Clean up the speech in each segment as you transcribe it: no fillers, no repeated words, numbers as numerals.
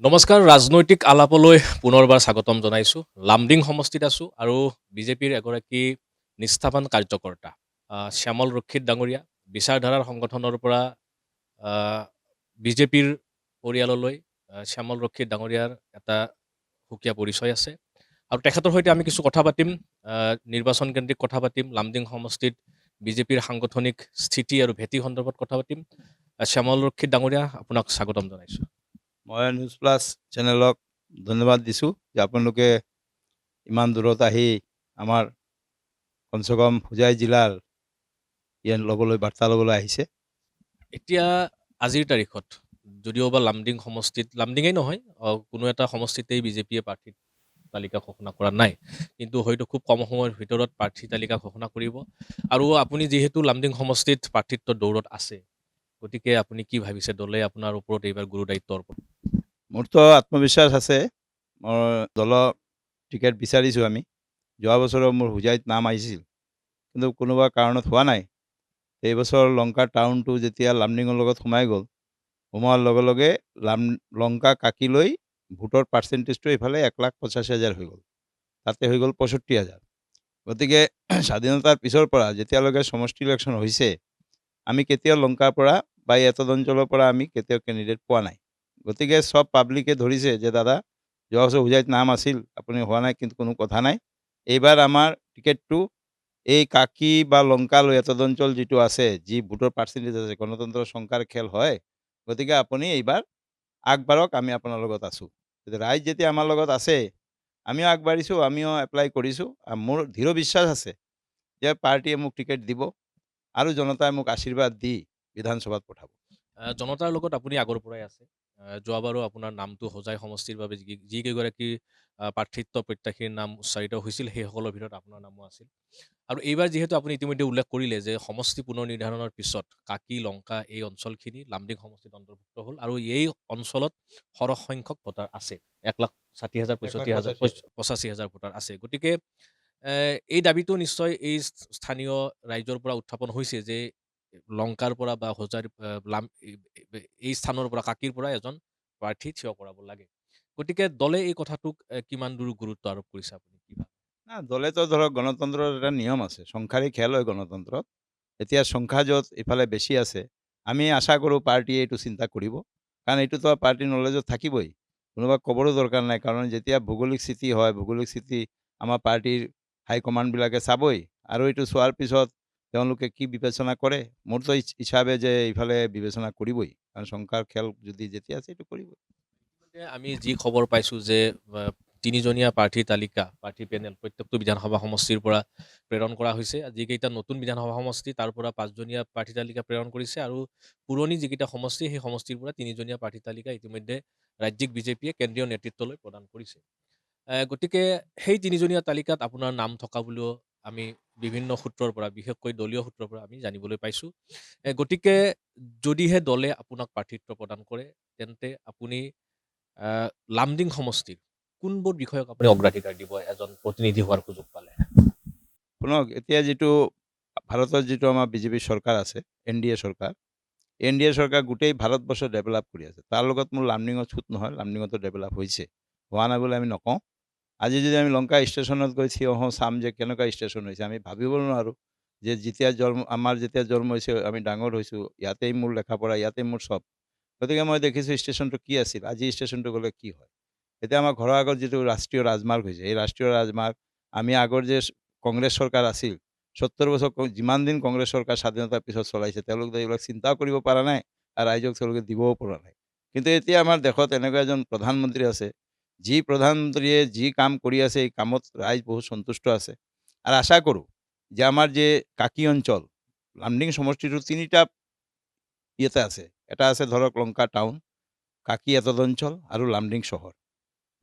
নমস্কাৰ ৰাজনৈতিক আলাপলৈ পুনৰবাৰ স্বাগতম জনাইছোঁ। লামডিং সমষ্টিত আছোঁ আৰু বিজেপিৰ এগৰাকী নিষ্ঠাৱান কাৰ্যকৰ্তা শ্যামল ৰক্ষিত ডাঙৰীয়া বিচাৰধাৰাৰ সংগঠনৰ পৰা বিজেপিৰ পৰিয়াললৈ শ্যামল ৰক্ষিত ডাঙৰীয়াৰ এটা সুকীয়া পৰিচয় আছে আৰু তেখেতৰ সৈতে আমি কিছু কথা পাতিম, নিৰ্বাচন কেন্দ্ৰিক কথা পাতিম, লামডিং সমষ্টিত বিজেপিৰ সাংগঠনিক স্থিতি আৰু ভেটি সন্দৰ্ভত কথা পাতিম। শ্যামল ৰক্ষিত ডাঙৰীয়া, আপোনাক স্বাগতম জনাইছোঁ। মই নিউজ প্লাছ চেনেলক ধন্যবাদ দিছোঁ যে আপোনালোকে ইমান দূৰত আহি আমাৰ কমচে কম হোজাই জিলাৰ ইয়াত বাৰ্তা ল'বলৈ আহিছে। এতিয়া আজিৰ তাৰিখত যদিওবা লামডিং সমষ্টিত, লামডিঙেই নহয়, কোনো এটা সমষ্টিতেই বিজেপিয়ে প্ৰাৰ্থী তালিকা ঘোষণা কৰা নাই, কিন্তু হয়তো খুব কম সময়ৰ ভিতৰত প্ৰাৰ্থী তালিকা ঘোষণা কৰিব। আৰু আপুনি যিহেতু লামডিং সমষ্টিত প্ৰাৰ্থিত্বৰ দৌৰত আছে, গতিকে আপুনি কি ভাবিছে দলে আপোনাৰ ওপৰত এইবাৰ গুৰু দায়িত্ব অৰ্পণ? মোৰতো আত্মবিশ্বাস আছে। মই দলৰ টিকেট বিচাৰিছোঁ। আমি যোৱা বছৰো মোৰ হোজাইত নাম আহিছিল, কিন্তু কোনোবা কাৰণত হোৱা নাই। এইবছৰ লংকা টাউনটো যেতিয়া লামডিঙৰ লগত সোমাই গ'ল, সোমোৱাৰ লগে লগে লংকা কাকিলৈ ভোটৰ পাৰ্চেণ্টেজটো এইফালে 1,85,000 হৈ গ'ল, তাতে হৈ গ'ল 65,000। গতিকে স্বাধীনতাৰ পিছৰ পৰা যেতিয়ালৈকে সমষ্টি ইলেকশ্যন হৈছে, আমি কেতিয়াও লংকাৰ পৰা বা এতদ অঞ্চলৰ পৰা আমি কেতিয়াও কেণ্ডিডেট পোৱা নাই। গতিকে সব পাব্লিকে ধৰিছে যে দাদা যোৱা বছৰ হোজাইত নাম আছিল, আপুনি হোৱা নাই, কিন্তু কোনো কথা নাই। এইবাৰ আমাৰ টিকেটটো এই কাকি বা লংকালৈ এতদ অঞ্চল যিটো আছে, যি ভোটৰ পাৰ্চেণ্টেজ আছে, গণতন্ত্ৰৰ সংখ্যাৰ খেল হয়। গতিকে আপুনি এইবাৰ আগবাঢ়ক, আমি আপোনাৰ লগত আছোঁ। ৰাইজ যেতিয়া আমাৰ লগত আছে, আমিও আগবাঢ়িছোঁ, আমিও এপ্লাই কৰিছোঁ। মোৰ দৃঢ় বিশ্বাস আছে যে পাৰ্টীয়ে মোক টিকেট দিব আৰু জনতাই মোক আশীৰ্বাদ দি বিধানসভাত পঠাব। জনতাৰ লগত আপুনি আগৰ পৰাই আছে। যোৱাবাৰো আপোনাৰ নামটো হোজাই সমষ্টিৰ বাবে যিকেইগৰাকী প্ৰাৰ্থিত্ব প্ৰত্যাশীৰ নাম উচ্চাৰিত হৈছিল, সেইসকলৰ ভিতৰত আপোনাৰ নামো আছিল। আৰু এইবাৰ যিহেতু আপুনি ইতিমধ্যে উল্লেখ কৰিলে যে সমষ্টি পুনৰ নিৰ্ধাৰণৰ পিছত কাকি লংকা এই অঞ্চলখিনি লামডিং সমষ্টিত অন্তৰ্ভুক্ত হ'ল আৰু এই অঞ্চলত সৰহ সংখ্যক ভোটাৰ আছে, 1,60,000, 85,000 ভোটাৰ আছে। গতিকে এই দাবীটো নিশ্চয় এই স্থানীয় ৰাইজৰ পৰা উত্থাপন হৈছে যে লংকাৰ পৰা বা হোজাৰ এই স্থানৰ পৰা, কাকিৰ পৰা এজন প্ৰাৰ্থী থিয় কৰাব লাগে। গতিকে দলে এই কথাটোক কিমান দূৰ গুৰুত্ব আৰোপ কৰিছে, আপুনি কি ভাবে? না, দলেতো ধৰক গণতন্ত্ৰৰ এটা নিয়ম আছে, সংখ্যাৰে খেল হয় গণতন্ত্ৰত। এতিয়া সংখ্যা য'ত ইফালে বেছি আছে, আমি আশা কৰোঁ পাৰ্টীয়ে এইটো চিন্তা কৰিব, কাৰণ এইটোতো পাৰ্টীৰ নলেজত থাকিবই। কোনোবা ক'বৰো দৰকাৰ নাই, কাৰণ যেতিয়া ভৌগোলিক স্থিতি হয়, ভৌগোলিক স্থিতি আমাৰ পাৰ্টীৰ হাইকমাণ্ডবিলাকে চাবই, আৰু এইটো চোৱাৰ পিছত তেওঁলোকে কি বিবেচনা কৰে, মোৰতো হিচাপে যে ইফালে বিবেচনা কৰিবই, কাৰণ সংখ্যাৰ খেল যদি যেতিয়া আছে এইটো কৰিবই। আমি যি খবৰ পাইছোঁ যে তিনিজনীয়া প্ৰাৰ্থী তালিকা, প্ৰাৰ্থী পেনেল প্ৰত্যেকটো বিধানসভা সমষ্টিৰ পৰা প্ৰেৰণ কৰা হৈছে। যিকেইটা নতুন বিধানসভা সমষ্টি তাৰ পৰা 5জনীয়া প্ৰাৰ্থী তালিকা প্ৰেৰণ কৰিছে, আৰু পুৰণি যিকেইটা সমষ্টি সেই সমষ্টিৰ পৰা তিনিজনীয়া প্ৰাৰ্থী তালিকা ইতিমধ্যে ৰাজ্যিক বিজেপিয়ে কেন্দ্ৰীয় নেতৃত্বলৈ প্ৰদান কৰিছে। গতিকে সেই তিনিজনীয়া তালিকাত আপোনাৰ নাম থকা বুলিও আমি বিভিন্ন সূত্ৰৰ পৰা, বিশেষকৈ দলীয় সূত্ৰৰ পৰা আমি জানিবলৈ পাইছোঁ। গতিকে যদিহে দলে আপোনাক প্ৰাৰ্থিত্ব প্ৰদান কৰে, তেন্তে আপুনি লামডিং সমষ্টিৰ কোনবোৰ বিষয়ক আপুনি অগ্ৰাধিকাৰ দিব এজন প্ৰতিনিধি হোৱাৰ সুযোগ পালে? শুনক, এতিয়া যিটো ভাৰতৰ যিটো আমাৰ বিজেপি চৰকাৰ আছে, NDA চৰকাৰ, NDA চৰকাৰ গোটেই ভাৰতবৰ্ষ ডেভেলপ কৰি আছে। তাৰ লগত মোৰ লামডিঙৰ ছুট নহয়, লামডিঙতো ডেভেলপ হৈছে, হোৱা নাই বুলি আমি নকওঁ। আজি যদি আমি লংকা ষ্টেচনত গৈ থিয় হওঁ, চাম যে কেনেকুৱা ষ্টেচন হৈছে, আমি ভাবিব নোৱাৰোঁ যে আমাৰ যেতিয়া জন্ম হৈছে, আমি ডাঙৰ হৈছোঁ, ইয়াতেই মোৰ লেখাপঢ়া, ইয়াতেই মোৰ চব। গতিকে মই দেখিছোঁ ষ্টেচনটো কি আছিল, আজি ষ্টেচনটো গ'লে কি হয়। এতিয়া আমাৰ ঘৰৰ আগত যিটো ৰাষ্ট্ৰীয় ৰাজমাৰ্গ হৈছে, এই ৰাষ্ট্ৰীয় ৰাজমাৰ্গ আমি আগৰ যে কংগ্ৰেছ চৰকাৰ আছিল, 70 বছৰ যিমান দিন কংগ্ৰেছ চৰকাৰ স্বাধীনতাৰ পিছত চলাইছে, তেওঁলোকে এইবিলাক চিন্তাও কৰিব পৰা নাই আৰু ৰাইজক তেওঁলোকে দিবও পৰা নাই। কিন্তু এতিয়া আমাৰ দেশত এনেকুৱা এজন প্ৰধানমন্ত্ৰী আছে, যি প্ৰধানমন্ত্ৰীয়ে যি কাম কৰি আছে, এই কামত ৰাইজ বহুত সন্তুষ্ট আছে। আৰু আশা কৰোঁ যে আমাৰ যে কাকি অঞ্চল, লামডিং সমষ্টিটো 3টা ইয়েতে আছে। এটা আছে ধৰক লংকা টাউন, কাকি এতদ অঞ্চল আৰু লামডিং চহৰ।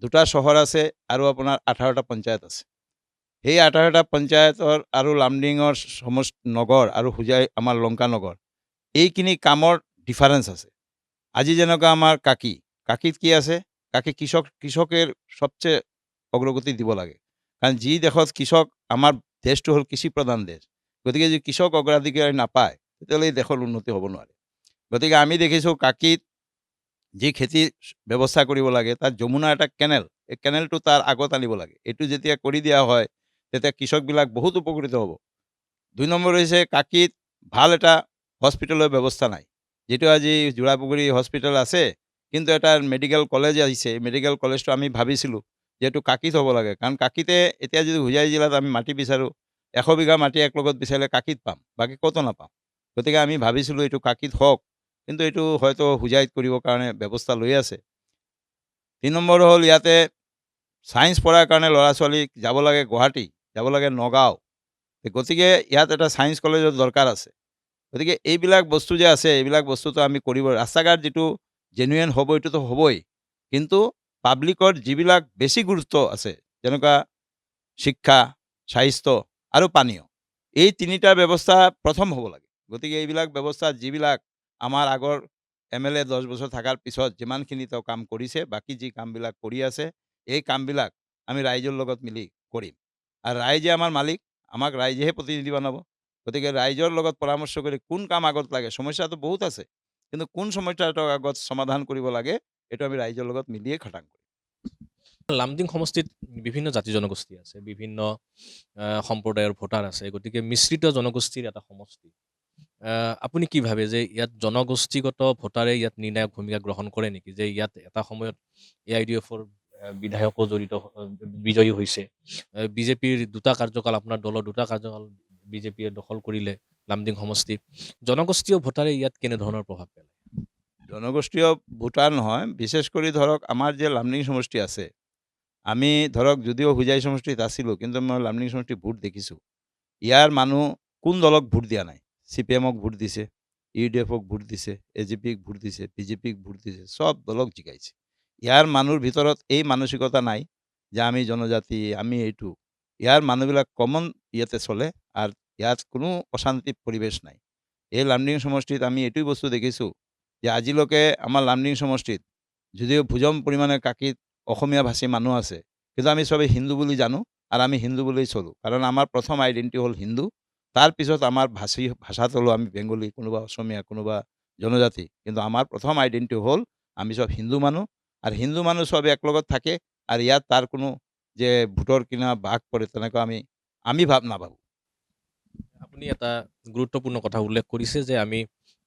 2টা চহৰ আছে আৰু আপোনাৰ 18টা পঞ্চায়ত আছে। সেই 18টা পঞ্চায়তৰ আৰু লামডিঙৰ নগৰ আৰু হোজাই আমাৰ লংকা নগৰ, এইখিনি কামৰ ডিফাৰেঞ্চ আছে। আজি যেনেকুৱা আমাৰ কাকিত কি আছে, কাকি কৃষকেৰ সবচেয়ে অগ্ৰগতি দিব লাগে, কাৰণ যি দেশত কৃষক, আমাৰ দেশটো হ'ল কৃষি প্ৰধান দেশ। গতিকে যদি কৃষক অগ্ৰাধিকাৰ নাপায়, তেতিয়াহ'লে এই দেশৰ উন্নতি হ'ব নোৱাৰে। গতিকে আমি দেখিছোঁ কাকিত যি খেতি ব্যৱস্থা কৰিব লাগে, তাত যমুনা এটা কেনেল, এই কেনেলটো তাৰ আগত আনিব লাগে। এইটো যেতিয়া কৰি দিয়া হয়, তেতিয়া কৃষকবিলাক বহুত উপকৃত হ'ব। ২ নম্বৰ হৈছে কাকিত ভাল এটা হস্পিটেলৰ ব্যৱস্থা নাই। যিটো আজি যোৰাপুখুৰী হস্পিটেল আছে, কিন্তু এটা মেডিকেল কলেজ আহিছে। এই মেডিকেল কলেজটো আমি ভাবিছিলোঁ যে এইটো কাকিত হ'ব লাগে। কাৰণ কাকিতে এতিয়া যদি হোজাই জিলাত আমি মাটি বিচাৰোঁ, ১০০ বিঘা মাটি একলগত বিচাৰিলে কাকিত পাম, বাকী ক'তো নাপাম। গতিকে আমি ভাবিছিলোঁ এইটো কাকিত হওক, কিন্তু এইটো হয়তো হোজাইত কৰিবৰ কাৰণে ব্যৱস্থা লৈ আছে। ৩ নম্বৰ হ'ল ইয়াতে ছায়েন্স পঢ়াৰ কাৰণে ল'ৰা-ছোৱালীক যাব লাগে গুৱাহাটী, যাব লাগে নগাঁও। গতিকে ইয়াত এটা ছায়েন্স কলেজৰ দৰকাৰ আছে। গতিকে এইবিলাক বস্তু যে আছে, এইবিলাক বস্তুটো আমি কৰিব ৰাস্তা-ঘাট যিটো জেনুইন হ'ব এইটোতো হ'বই। কিন্তু পাব্লিকৰ যিবিলাক বেছি গুৰুত্ব আছে, যেনেকুৱা শিক্ষা, স্বাস্থ্য আৰু পানীয়। এই ৩টা ব্যৱস্থা প্ৰথম হ'ব লাগে। গতিকে এইবিলাক ব্যৱস্থা যিবিলাক আমাৰ আগৰ MLA ১০ বছৰ থকাৰ পিছত যিমানখিনি তেওঁ কাম কৰিছে, বাকী যি কামবিলাক কৰি আছে, এই কামবিলাক আমি ৰাইজৰ লগত মিলি কৰিম। আৰু ৰাইজে আমাৰ মালিক, আমাক ৰাইজেহে প্ৰতিনিধি বনাব। গতিকে ৰাইজৰ লগত পৰামৰ্শ কৰি কোন কাম আগত লাগে, সমস্যাটো বহুত আছে। কিন্তু কোন সমস্যাটো আগত সমাধান কৰিব লাগে, এইটো আমি ৰাইজৰ লগত মিলিয়ে খাটাং কৰিম। লামডিং সমষ্টিত বিভিন্ন জাতি-জনগোষ্ঠী আছে, বিভিন্ন সম্প্ৰদায়ৰ ভোটাৰ আছে। গতিকে মিশ্ৰিত জনগোষ্ঠীৰ এটা সমষ্টি। আপুনি কি ভাবে যে ইয়াত জনগোষ্ঠীগত ভোটাৰে ইয়াত নিৰ্ণায়ক ভূমিকা গ্ৰহণ কৰে নেকি? যে ইয়াত এটা সময়ত AIDF-ৰ বিধায়কো বিজয়ী হৈছে। বিজেপিৰ ২টা কাৰ্যকাল, আপোনাৰ দলৰ ২টা কাৰ্যকাল বিজেপিয়ে দখল কৰিলে লামডিং সমষ্টি। জনগোষ্ঠীয় ভোটাৰে ইয়াত কেনেধৰণৰ প্ৰভাৱ পেলায়? জনগোষ্ঠীয় ভোটাৰ নহয়, বিশেষ কৰি ধৰক আমাৰ যে লামডিং সমষ্টি আছে, আমি ধৰক যদিও হোজাই সমষ্টিত আছিলোঁ, কিন্তু মই লামডিং সমষ্টিত ভোট দেখিছোঁ। ইয়াৰ মানুহ কোন দলক ভোট দিয়া নাই? CPM-ক ভোট দিছে, UDF-ক ভোট দিছে, AGP-ক ভোট দিছে, BJP-ক ভোট দিছে, চব দলক জিকাইছে। ইয়াৰ মানুহৰ ভিতৰত এই মানসিকতা নাই যে আমি জনজাতি, আমি এইটো। ইয়াৰ মানুহবিলাক কমন ইয়াতে চলে, আৰু ইয়াত কোনো অশান্তি পৰিৱেশ নাই। এই লামডিং সমষ্টিত আমি এইটোই বস্তু দেখিছোঁ যে আজিলৈকে আমাৰ লামডিং সমষ্টিত যদিও ভুজম পৰিমাণে কাকিত অসমীয়া ভাষী মানুহ আছে, কিন্তু আমি চবেই হিন্দু বুলি জানো, আৰু আমি হিন্দু বুলিয়েই চলোঁ। কাৰণ আমাৰ প্ৰথম আইডেণ্টিটি হ'ল হিন্দু। তাৰপিছত আমাৰ ভাষাত হ'লেও আমি বেংগলী, কোনোবা অসমীয়া, কোনোবা জনজাতি। কিন্তু আমাৰ প্ৰথম আইডেণ্টিটি হ'ল আমি চব হিন্দু মানুহ, আৰু হিন্দু মানুহ চব একলগত থাকে, আৰু ইয়াত তাৰ কোনো যে ভোটৰ কিনা ভাগ পৰে তেনেকুৱা আমি নাভাবোঁ। আপুনি এটা গুৰুত্বপূৰ্ণ কথা উল্লেখ কৰিছে যে আমি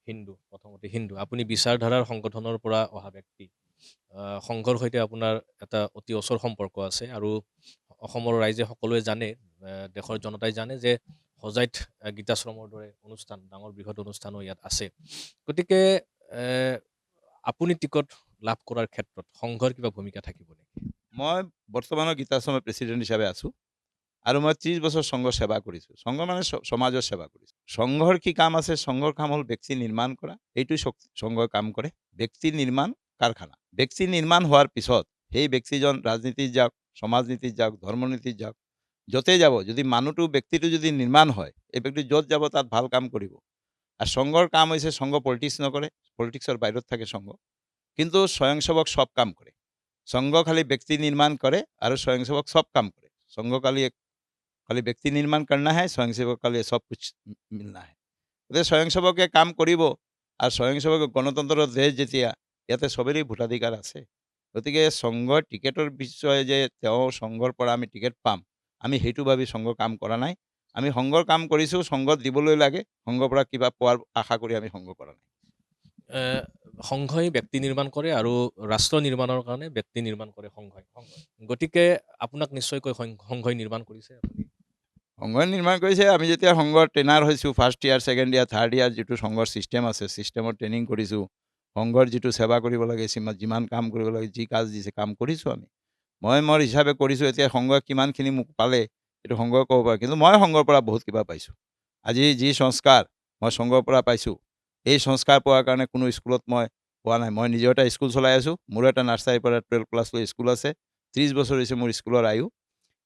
হিন্দু, প্ৰথমতে হিন্দু। আপুনি বিচাৰধাৰাৰ সংগঠনৰ পৰা অহা ব্যক্তি। সংঘৰ সৈতে আপোনাৰ এটা অতি ওচৰ সম্পৰ্ক আছে, আৰু অসমৰ ৰাইজে সকলোৱে জানে, দেশৰ জনতাই জানে যে হোজাইত গীতাশ্ৰমৰ দৰে অনুষ্ঠান, ডাঙৰ বৃহৎ অনুষ্ঠানো ইয়াত আছে। গতিকে আপুনি টিকট লাভ কৰাৰ ক্ষেত্ৰত সংঘৰ কিবা ভূমিকা থাকিব নেকি? মই বৰ্তমানৰ গীতাশ্ৰমৰ প্ৰেচিডেণ্ট হিচাপে আছোঁ, আৰু মই 30 বছৰ সংঘ সেৱা কৰিছোঁ। সংঘ মানে সমাজৰ সেৱা কৰিছোঁ। সংঘৰ কি কাম আছে? সংঘৰ কাম হ'ল ব্যক্তি নিৰ্মাণ কৰা। এইটোই সংঘই কাম কৰে। ব্যক্তি নিৰ্মাণ কাৰখানা। ব্যক্তি নিৰ্মাণ হোৱাৰ পিছত সেই ব্যক্তিজন ৰাজনীতিত যাওক, সমাজনীতিত যাওক, ধৰ্মনীতিত যাওক, য'তেই যাব, যদি ব্যক্তিটো যদি নিৰ্মাণ হয়, এই ব্যক্তি য'ত যাব তাত ভাল কাম কৰিব। আৰু সংঘৰ কাম হৈছে, সংঘ পলিটিক্স নকৰে, পলিটিক্সৰ বাহিৰত থাকে সংঘ। কিন্তু স্বয়ংসেৱক সব কাম কৰে। সংঘ খালি ব্যক্তি নির্মাণ করে, और स्वयंसेवक सब काम करे। संघ खाली व्यक्ति निर्माण करना है, स्वयंसेवक खाली सब कुछ मिलना है। गए स्वयंसेवके काम करिब, और स्वयंसेवक गणतंत्र देश जेतिया ইয়াতে সবেরই ভোটাধিকাৰ আছে। গতিকে সংঘৰ টিকেটৰ বিষয়ে যে তেওঁ সংঘৰ পৰা আমি টিকেট পাম, আমি সেইটো ভাবি সংঘ কাম কৰা নাই। আমি সংঘৰ কাম কৰিছোঁ, সংঘত দিবলৈ লাগে, সংঘৰ পৰা কিবা পোৱাৰ আশা কৰি আমি সংঘ কৰা নাই। সংঘই ব্যক্তি নিৰ্মাণ কৰে, আৰু ৰাষ্ট্ৰ নিৰ্মাণৰ কাৰণে ব্যক্তি নিৰ্মাণ কৰে সংঘই। গতিকে আপোনাক নিশ্চয়কৈ সংঘই নিৰ্মাণ কৰিছে আপুনি। সংঘই নিৰ্মাণ কৰিছে। আমি যেতিয়া সংঘৰ ট্ৰেইনাৰ হৈছোঁ, first year, second year, third year, যিটো সংঘৰ ছিষ্টেম আছে, ছিষ্টেমত ট্ৰেইনিং কৰিছোঁ। সংঘৰ যিটো সেৱা কৰিব লাগে, যিমান কাম কৰিব লাগে, যি কাজ দিছে কাম কৰিছোঁ আমি। মই মোৰ হিচাপে কৰিছোঁ। এতিয়া সংঘই কিমানখিনি মোক পালে এইটো সংঘই ক'ব পাৰে, কিন্তু মই সংঘৰ পৰা বহুত কিবা পাইছোঁ। আজি যি সংস্কাৰ মই সংঘৰ পৰা পাইছোঁ, এই সংস্কাৰ পোৱাৰ কাৰণে কোনো স্কুলত মই পোৱা নাই। মই নিজেও এটা স্কুল চলাই আছোঁ। মোৰো এটা নাৰ্চাৰীৰ পৰা 12 ক্লাছলৈ স্কুল আছে। 30 বছৰ হৈছে মোৰ স্কুলৰ আয়ু।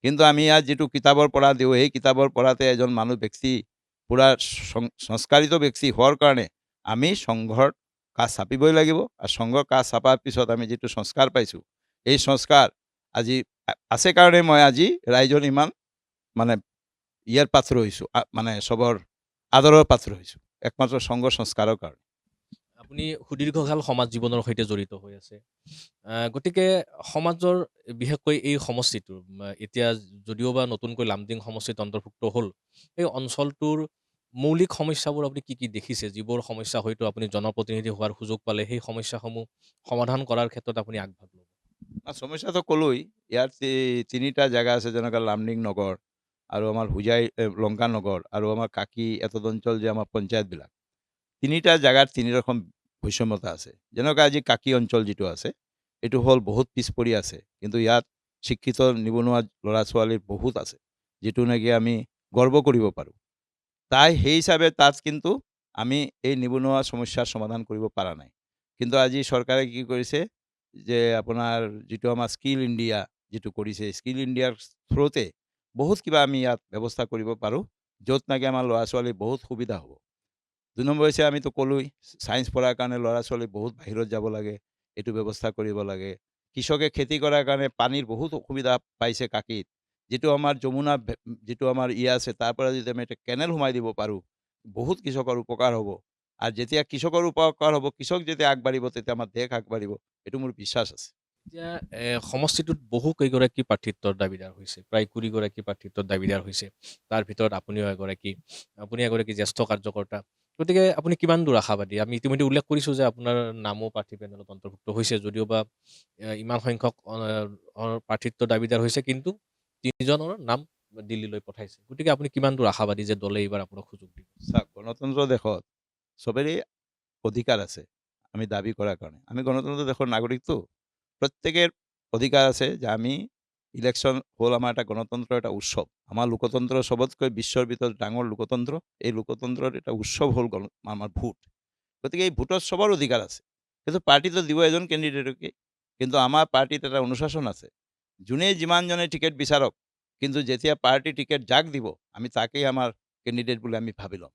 কিন্তু আমি ইয়াত যিটো কিতাপৰ পঢ়া দিওঁ, সেই কিতাপৰ পঢ়াতে এজন ব্যক্তি পুৰা সংস্কাৰিত ব্যক্তি হোৱাৰ কাৰণে আমি সংঘৰ কাজ চাপিবই লাগিব, আৰু সংঘৰ কাজ চাপাৰ পিছত আমি যিটো সংস্কাৰ পাইছোঁ, এই সংস্কাৰ আজি আছে কাৰণে মই আজি ৰাইজৰ ইমান মানে ইয়াৰ পাত্ৰ হৈছোঁ, মানে চবৰ আদৰৰ পাত্ৰ হৈছোঁ, একমাত্ৰ সংঘৰ সংস্কাৰৰ কাৰণে। আপুনি সুদীৰ্ঘকাল সমাজ জীৱনৰ সৈতে জড়িত হৈ আছে। গতিকে সমাজৰ বিশেষকৈ এই সমষ্টিটোৰ এতিয়া যদিওবা নতুনকৈ লামডিং সমষ্টিত অন্তৰ্ভুক্ত হ'ল, এই অঞ্চলটোৰ মৌলিক সমস্যাবোৰ আপুনি কি দেখিছে? যিবোৰ সমস্যা হয়তো আপুনি জনপ্ৰতিনিধি হোৱাৰ সুযোগ পালে সেই সমস্যাসমূহ সমাধান কৰাৰ ক্ষেত্ৰত আপুনি আগভাগ ল'ব? সমস্যাটো ক'লোৱেই। ইয়াত ৩টা জেগা আছে যেনেকৈ লামডিং নগৰ আৰু আমাৰ হোজাই লংকা নগৰ আৰু আমাৰ কাকি এতদ অঞ্চল যে আমাৰ পঞ্চায়তবিলাক। ৩টা জেগাত ৩ ৰকম বৈষম্যতা আছে। যেনেকৈ আজি কাকি অঞ্চল যিটো আছে, এইটো হ'ল বহুত পিছ পৰি আছে। কিন্তু ইয়াত শিক্ষিত নিবনুৱা ল'ৰা-ছোৱালী বহুত আছে, যিটো নেকি আমি গৰ্ব কৰিব পাৰোঁ। সেই হিচাপে তাত কিন্তু আমি এই নিবনুৱা সমস্যাৰ সমাধান কৰিব পৰা নাই। কিন্তু আজি চৰকাৰে কি কৰিছে যে আপোনাৰ যিটো আমাৰ স্কিল ইণ্ডিয়া যিটো কৰিছে, স্কিল ইণ্ডিয়াৰ থ্ৰুতে বহুত কিবা আমি ইয়াত ব্যৱস্থা কৰিব পাৰোঁ, য'ত নেকি আমাৰ ল'ৰা-ছোৱালীৰ বহুত সুবিধা হ'ব। ২ নম্বৰ হৈছে আমিতো ক'লোৱেই, ছায়েন্স পঢ়াৰ কাৰণে ল'ৰা-ছোৱালী বহুত বাহিৰত যাব লাগে, এইটো ব্যৱস্থা কৰিব লাগে। কৃষকে খেতি কৰাৰ কাৰণে পানীৰ বহুত অসুবিধা পাইছে কাকিত। যিটো আমাৰ যমুনা যিটো আমাৰ আছে, তাৰ পৰা যদি আমি এটা কেনেল সোমাই দিব পাৰোঁ, বহুত কৃষকৰ উপকাৰ হ'ব। আৰু যেতিয়া কৃষকৰ উপকাৰ হ'ব, কৃষক যেতিয়া আগবাঢ়িব, তেতিয়া আমাৰ দেশ আগবাঢ়িব। এইটো মোৰ বিশ্বাস আছে। এতিয়া সমষ্টিটোত বহু কেইগৰাকী প্ৰাৰ্থিত্বৰ দাবীদাৰ হৈছে। প্ৰায় ২০ গৰাকী প্ৰাৰ্থিত্বৰ দাবীদাৰ হৈছে। তাৰ ভিতৰত আপুনিও এগৰাকী। আপুনি এগৰাকী জ্যেষ্ঠ কাৰ্যকৰ্তা। গতিকে আপুনি কিমান দূৰ আশাবাদী? আমি ইতিমধ্যে উল্লেখ কৰিছোঁ যে আপোনাৰ নামো প্ৰাৰ্থী পেনেলত অন্তৰ্ভুক্ত হৈছে যদিওবা ইমান সংখ্যক প্ৰাৰ্থিত্বৰ দাবীদাৰ হৈছে কিন্তু ৩ জনৰ নাম দিল্লীলৈ পঠাইছে। গতিকে আপুনি কিমান দূৰ আশাবাদী যে দলে এইবাৰ আপোনাক সুযোগ দিব? চাওক, গণতন্ত্ৰ দেশত চবৰেই অধিকাৰ আছে আমি দাবী কৰাৰ কাৰণে। আমি গণতন্ত্ৰ দেশৰ নাগৰিকতো। প্ৰত্যেকেৰ অধিকাৰ আছে যে আমি ইলেকশ্যন হ'ল আমাৰ এটা গণতন্ত্ৰৰ এটা উৎসৱ। আমাৰ লোকতন্ত্ৰ চবতকৈ বিশ্বৰ ভিতৰত ডাঙৰ লোকতন্ত্ৰ। এই লোকতন্ত্ৰৰ এটা উৎসৱ হ'ল আমাৰ ভোট। গতিকে এই ভোটত চবৰ অধিকাৰ আছে। কিন্তু পাৰ্টিটো দিব এজন কেণ্ডিডেটকে। কিন্তু আমাৰ পাৰ্টিত এটা অনুশাসন আছে। যোনে যিমানজনে টিকেট বিচাৰক, কিন্তু যেতিয়া পাৰ্টি টিকেট যাক দিব, আমি তাকেই আমাৰ কেণ্ডিডেট বুলি আমি ভাবি ল'ম।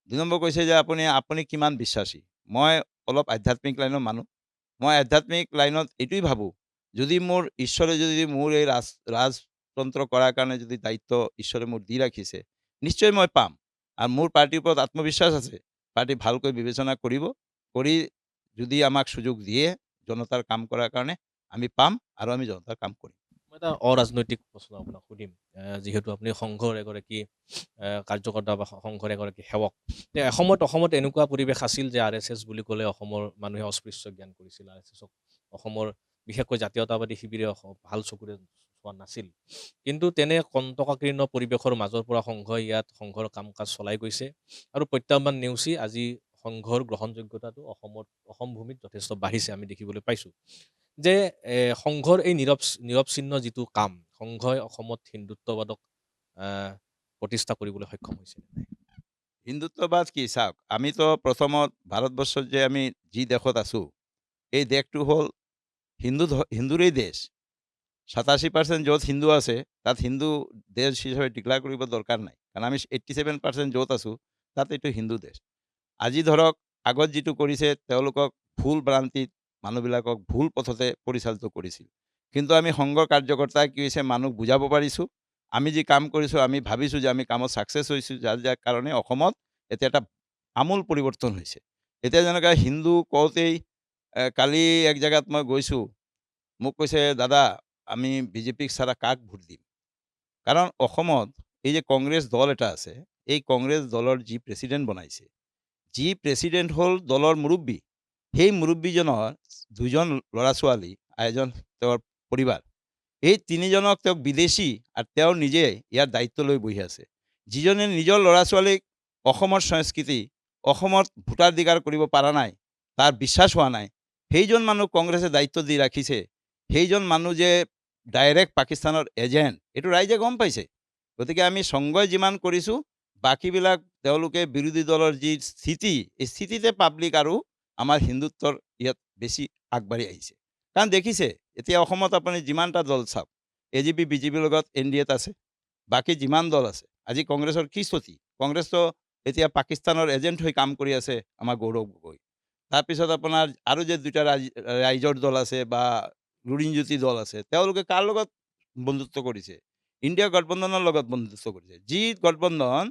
২ নম্বৰ কৈছে যে আপুনি কিমান বিশ্বাসী? মই অলপ আধ্যাত্মিক লাইনৰ মানুহ। মই আধ্যাত্মিক লাইনত এইটোৱেই ভাবোঁ, যদি মোৰ ঈশ্বৰে যদি মোৰ এই ৰাজতন্ত্ৰ কৰাৰ কাৰণে যদি দায়িত্ব ঈশ্বৰে মোক দি ৰাখিছে, নিশ্চয় মই পাম। আৰু মোৰ পাৰ্টিৰ ওপৰত আত্মবিশ্বাস আছে। পাৰ্টি ভালকৈ বিবেচনা কৰিব, কৰি যদি আমাক সুযোগ দিয়ে জনতাৰ কাম কৰাৰ কাৰণে, আমি পাম আৰু আমি জনতাৰ কাম কৰিম। মই এটা অৰাজনৈতিক প্ৰশ্ন আপোনাক সুধিম। যিহেতু আপুনি সংঘৰ এগৰাকী কাৰ্যকৰ্তা বা সংঘৰ এগৰাকী সেৱক। এসময়ত অসমত এনেকুৱা পৰিৱেশ আছিল যে RSS বুলি ক'লে অসমৰ মানুহে অস্পৃশ্য জ্ঞান কৰিছিল। RSSক অসমৰ বিশেষকৈ জাতীয়তাবাদী শিবিৰে ভাল চকুৰে চোৱা নাছিল। কিন্তু তেনে কণ্টকাকীৰ্ণ পৰিৱেশৰ মাজৰ পৰা সংঘই ইয়াত সংঘৰ কাম-কাজ চলাই গৈছে আৰু প্ৰত্যাহ্বান নেওচি আজি সংঘৰ গ্ৰহণযোগ্যতাটো অসম ভূমিত যথেষ্ট বাঢ়িছে আমি দেখিবলৈ পাইছোঁ। যে সংঘৰ এই নিৰৱচ্ছিন্ন যিটো কাম, সংঘই অসমত হিন্দুত্ববাদক আ প্ৰতিষ্ঠা কৰিবলৈ সক্ষম হৈছে নে নাই? হিন্দুত্ববাদ কি চাওক, আমিতো প্ৰথমত ভাৰতবৰ্ষত যে আমি যি দেশত আছোঁ, এই দেশটো হ'ল হিন্দুৰেই দেশ। ৮৭% য'ত হিন্দু আছে, তাত হিন্দু দেশ হিচাপে ডিক্লেয়াৰ কৰিব দৰকাৰ নাই। কাৰণ আমি 87% য'ত আছোঁ, তাত এইটো হিন্দু দেশ। আজি ধৰক আগত যিটো কৰিছে তেওঁলোকক ভুল ভ্ৰান্তিত মানুহবিলাকক ভুল পথতে পৰিচালিত কৰিছিল। কিন্তু আমি সংঘৰ কাৰ্যকৰ্তাই কি হৈছে মানুহক বুজাব পাৰিছোঁ। আমি যি কাম কৰিছোঁ আমি ভাবিছোঁ যে আমি কামত ছাকচেছ হৈছোঁ, যাৰ কাৰণে অসমত এতিয়া এটা আমূল পৰিৱৰ্তন হৈছে। এতিয়া যেনেকৈ হিন্দু কওঁতেই কালি এক জেগাত মই গৈছোঁ, মোক কৈছে, "দাদা আমি বিজেপিক ছাড়া কাক ভোট দিম?" কাৰণ অসমত এই যে কংগ্ৰেছ দল এটা আছে, এই কংগ্ৰেছ দলৰ যি প্ৰেচিডেণ্ট বনাইছে, যি প্ৰেচিডেণ্ট হ'ল দলৰ মুৰব্বী। সেই মুৰব্বীজনৰ ২ জন ল'ৰা-ছোৱালী, এজন তেওঁৰ পৰিবাৰ। এই ৩ জনক তেওঁক বিদেশী আৰু তেওঁ নিজে ইয়াৰ দায়িত্ব লৈ বহি আছে। যিজনে নিজৰ ল'ৰা-ছোৱালীক অসমৰ সংস্কৃতি, অসমত ভোটাধিকাৰ কৰিব পৰা নাই, তাৰ বিশ্বাস হোৱা নাই, সেইজন মানুহ কংগ্ৰেছে দায়িত্ব দি ৰাখিছে। সেইজন মানুহ যে ডাইৰেক্ট পাকিস্তানৰ এজেণ্ট, এইটো ৰাইজে গম পাইছে। গতিকে আমি সংঘই যিমান কৰিছোঁ, বাকীবিলাক তেওঁলোকে বিৰোধী দলৰ যি স্থিতি, এই স্থিতিতে পাব্লিক আৰু আমাৰ হিন্দুত্বৰ ইয়াত বেছি আগবাঢ়ি আহিছে। কাৰণ দেখিছে, এতিয়া অসমত আপুনি যিমানটা দল চাওক, AGP, BJPৰ লগত NDAত আছে। বাকী যিমান দল আছে, আজি কংগ্ৰেছৰ কি স্থিতি? কংগ্ৰেছটো এতিয়া পাকিস্তানৰ এজেণ্ট হৈ কাম কৰি আছে আমাৰ গৌৰৱ গগৈ। তাৰপিছত আপোনাৰ আৰু যে ২টা ৰাইজৰ দল আছে বা লুৰিণজ্যোতি দল আছে, তেওঁলোকে কাৰ লগত বন্ধুত্ব কৰিছে? ইণ্ডিয়া গঠবন্ধনৰ লগত বন্ধুত্ব কৰিছে। যি গঠবন্ধন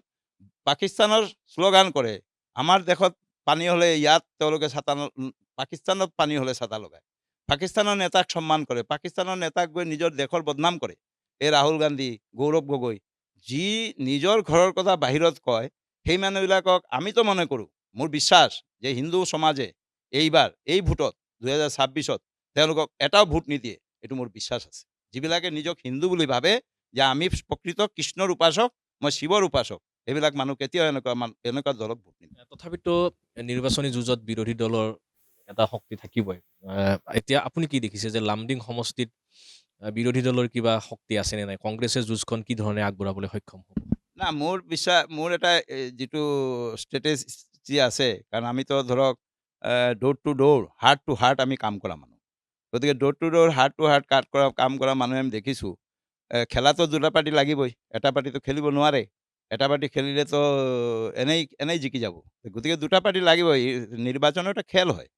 পাকিস্তানৰ শ্লোগান কৰে, আমাৰ দেশত পানী হ'লে ইয়াত তেওঁলোকে ছাতা পাকিস্তানত পানী হ'লে ছাতা লগায়। পাকিস্তানৰ নেতাক সন্মান কৰে, পাকিস্তানৰ নেতাক গৈ নিজৰ দেশৰ বদনাম কৰে। এই ৰাহুল গান্ধী, গৌৰৱ গগৈ, যি নিজৰ ঘৰৰ কথা বাহিৰত কয়, সেই মানুহবিলাকক আমিতো মনে কৰোঁ, মোৰ বিশ্বাস যে হিন্দু সমাজে এইবাৰ এই ভোটত 2026ত তেওঁলোকক এটাও ভোট নিদিয়ে, এইটো মোৰ বিশ্বাস আছে। যিবিলাকে নিজক হিন্দু বুলি ভাবে যে আমি প্ৰকৃত কৃষ্ণৰ উপাসক, মই শিৱৰ উপাসক, এইবিলাক মানুহ কেতিয়াও এনেকুৱা দলক ভোট নিদিয়ে। তথাপিতো নিৰ্বাচনী যুঁজত বিৰোধী দলৰ এটা শক্তি থাকিবই। এতিয়া আপুনি কি দেখিছে যে লামডিং সমষ্টিত বিৰোধী দলৰ কিবা শক্তি আছে নে নাই? কংগ্ৰেছে যুঁজখন কি ধৰণে আগবঢ়াবলৈ সক্ষম হ'ব? না মোৰ বিশ্বাস, মোৰ এটা যিটো ষ্ট্ৰেটেজি আছে, কাৰণ আমিতো ধৰক door to door, heart to heart আমি কাম কৰা মানুহ। গতিকে door to door, heart to heart কাম কৰা মানুহে আমি দেখিছোঁ। খেলাটো দুটা পাৰ্টি লাগিবই, এটা পাৰ্টিটো খেলিব নোৱাৰে। এটা পাৰ্টি খেলিলেতো এনেই জিকি যাব। গতিকে দুটা পাৰ্টি লাগিবই, নিৰ্বাচনৰ এটা খেল হয়।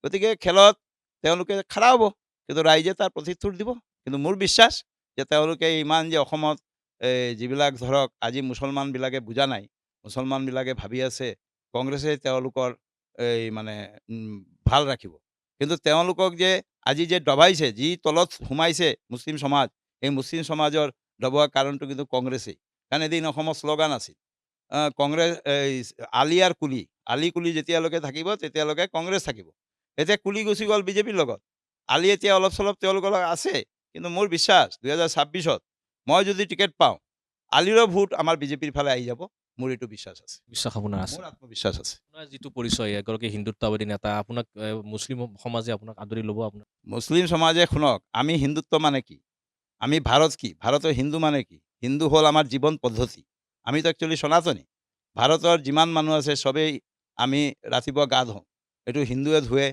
গতিকে খেলত তেওঁলোকে খাৰা হ'ব, কিন্তু ৰাইজে তাৰ প্ৰতিউত্তৰ দিব। কিন্তু মোৰ বিশ্বাস যে তেওঁলোকে ইমান যে অসমত যিবিলাক ধৰক আজি মুছলমানবিলাকে বুজা নাই, মুছলমানবিলাকে ভাবি আছে কংগ্ৰেছে তেওঁলোকৰ মানে ভাল ৰাখিব। কিন্তু তেওঁলোকক যে আজি যে দবাইছে, যি তলত সোমাইছে মুছলিম সমাজ, এই মুছলিম সমাজৰ দবোৱাৰ কাৰণটো কিন্তু কংগ্ৰেছেই। কাৰণ এদিন অসমত শ্লোগান আছিল, কংগ্ৰেছ আলি আৰু কুলি, আলি কুলি যেতিয়ালৈকে থাকিব তেতিয়ালৈকে কংগ্ৰেছ থাকিব। এতিয়া কুলি গুচি গ'ল বিজেপিৰ লগত, আলি এতিয়া অলপ চলপ তেওঁলোকৰ লগত আছে। কিন্তু মোৰ বিশ্বাস 2026ত মই যদি টিকেট পাওঁ, আলিৰো ভোট আমাৰ বিজেপিৰ ফালে আহি যাব, মোৰ এইটো বিশ্বাস আছে, বিশ্বাস আপোনাৰ আছে? মোৰ আত্মবিশ্বাস আছে। আপোনাৰ যিটো পৰিচয় এগৰাকী হিন্দুত্ববাদী নেতা, আপোনাক মুছলিম সমাজে আপোনাক আদৰি ল'ব আপোনাক? মুছলিম সমাজে শুনক, আমি হিন্দুত্ব মানে কি, আমি ভাৰত কি, ভাৰতৰ হিন্দু মানে কি, হিন্দু হ'ল আমাৰ জীৱন পদ্ধতি। আমিতো একচুৱেলি সনাতনী। ভাৰতৰ যিমান মানুহ আছে চবেই আমি ৰাতিপুৱা গা ধুওঁ, এইটো হিন্দুৱে ধুৱে।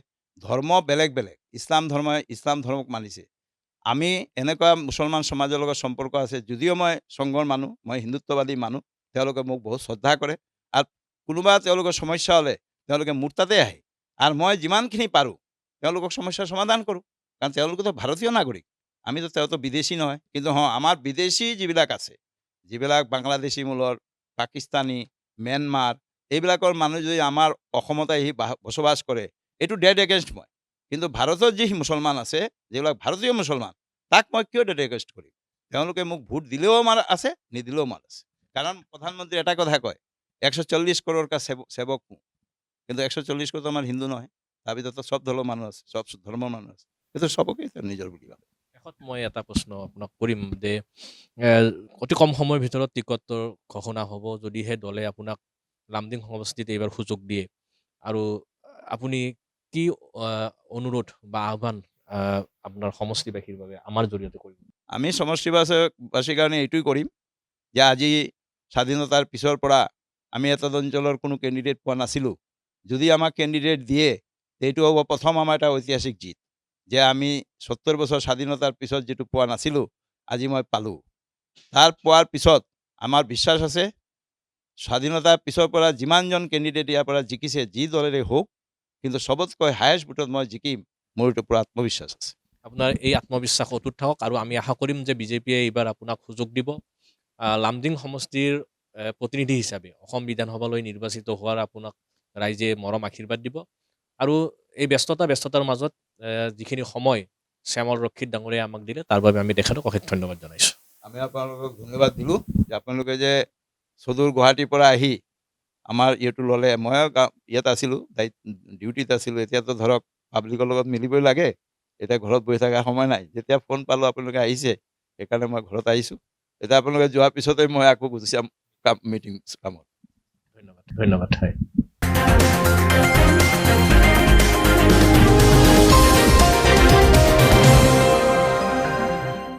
ধৰ্ম বেলেগ বেলেগ, ইছলাম ধৰ্মই ইছলাম ধৰ্মক মানিছে। আমি এনেকুৱা মুছলমান সমাজৰ লগত সম্পৰ্ক আছে, যদিও মই সংঘৰ মানুহ, মই হিন্দুত্ববাদী মানুহ, তেওঁলোকে মোক বহুত শ্ৰদ্ধা কৰে। আৰু কোনোবা তেওঁলোকৰ সমস্যা হ'লে তেওঁলোকে মোৰ তাতে আহে, আৰু মই যিমানখিনি পাৰোঁ তেওঁলোকক সমস্যাৰ সমাধান কৰোঁ, কাৰণ তেওঁলোকেতো ভাৰতীয় নাগৰিক, তেওঁতো বিদেশী নহয়। কিন্তু আমাৰ বিদেশী যিবিলাক আছে, যিবিলাক বাংলাদেশী মূলৰ, পাকিস্তানী, ম্যানমাৰ, এইবিলাকৰ মানুহ যদি আমাৰ অসমত আহি বসবাস কৰে, এইটো ডেড এগেইনষ্ট মই। কিন্তু ভাৰতত যি মুছলমান আছে, যিবিলাক ভাৰতীয় মুছলমান, তাক মই কিয় ডেড এগেইনষ্ট কৰিম? তেওঁলোকে মোক ভোট দিলেও আমাৰ আছে, নিদিলেও আমাৰ আছে। কাৰণ প্ৰধানমন্ত্ৰী এটা কথা কয়, 140 কৰোৰ কা সেৱক হওঁ, কিন্তু 140 কোটি আমাৰ হিন্দু নহয়, তাৰ ভিতৰতো চব দলৰ মানুহ আছে, চব ধৰ্মৰ মানুহ আছে, কিন্তু চবকেই নিজৰ বুলি ভাবে। শেষত মই এটা প্ৰশ্ন আপোনাক কৰিম যে এ, অতি কম সময়ৰ ভিতৰত টিকটৰ ঘোষণা হ'ব, যদিহে দলে আপোনাক লামডিং সমষ্টিত এইবাৰ সুযোগ দিয়ে, আৰু আপুনি কি অনুৰোধ বা আহ্বান আপোনাৰ সমষ্টিবাসীৰ বাবে আমাৰ জৰিয়তে কৰিব? আমি সমষ্টিবাসীৰ কাৰণে এইটোৱে কৰিম যে আজি স্বাধীনতাৰ পিছৰ পৰা আমি এটা অঞ্চলৰ কোনো কেণ্ডিডেট পোৱা নাছিলোঁ। যদি আমাক কেণ্ডিডেট দিয়ে, এইটো হ'ব প্ৰথম আমাৰ এটা ঐতিহাসিক জিত, যে আমি 70 বছৰ স্বাধীনতাৰ পিছত যিটো পোৱা নাছিলোঁ, আজি মই পালোঁ। তাৰ পোৱাৰ পিছত আমাৰ বিশ্বাস আছে, স্বাধীনতাৰ পিছৰ পৰা যিমানজন কেণ্ডিডেট ইয়াৰ পৰা জিকিছে, যি দলেৰে হওক, কিন্তু চবতকৈ হায়েষ্ট ভোটত মই জিকিম, মোৰ এইটো পূৰা আত্মবিশ্বাস আছে। আপোনাৰ এই আত্মবিশ্বাস অটুট থাকক, আৰু আমি আশা কৰিম যে বিজেপিয়ে এইবাৰ আপোনাক সুযোগ দিব। লামডিং সমষ্টিৰ প্ৰতিনিধি হিচাপে অসম বিধানসভালৈ নিৰ্বাচিত হোৱাৰ আপোনাক ৰাইজে মৰম আশীৰ্বাদ দিব। আৰু এই ব্যস্ততাৰ মাজত যিখিনি সময় শ্যামল ৰক্ষিত ডাঙৰীয়াই আমাক দিলে, তাৰ বাবে আমি তেখেতক অশেষ ধন্যবাদ জনাইছোঁ। আমি আপোনালোকক ধন্যবাদ দিলোঁ যে আপোনালোকে যে সুদূৰ গুৱাহাটীৰ পৰা আহি আমাৰ ইয়েটো ল'লে। ময়ো ইয়াত আছিলোঁ, ডিউটিত আছিলোঁ, এতিয়াতো ধৰক পাব্লিকৰ লগত মিলিবই লাগে, এতিয়া ঘৰত বহি থকাৰ সময় নাই। যেতিয়া ফোন পালোঁ আপোনালোকে আহিছে, সেইকাৰণে মই ঘৰত আহিছোঁ। এতিয়া আপোনালোকে যোৱাৰ পিছতে মই আকৌ গুচি যাম মিটিং কামত। ধন্যবাদ। হয়।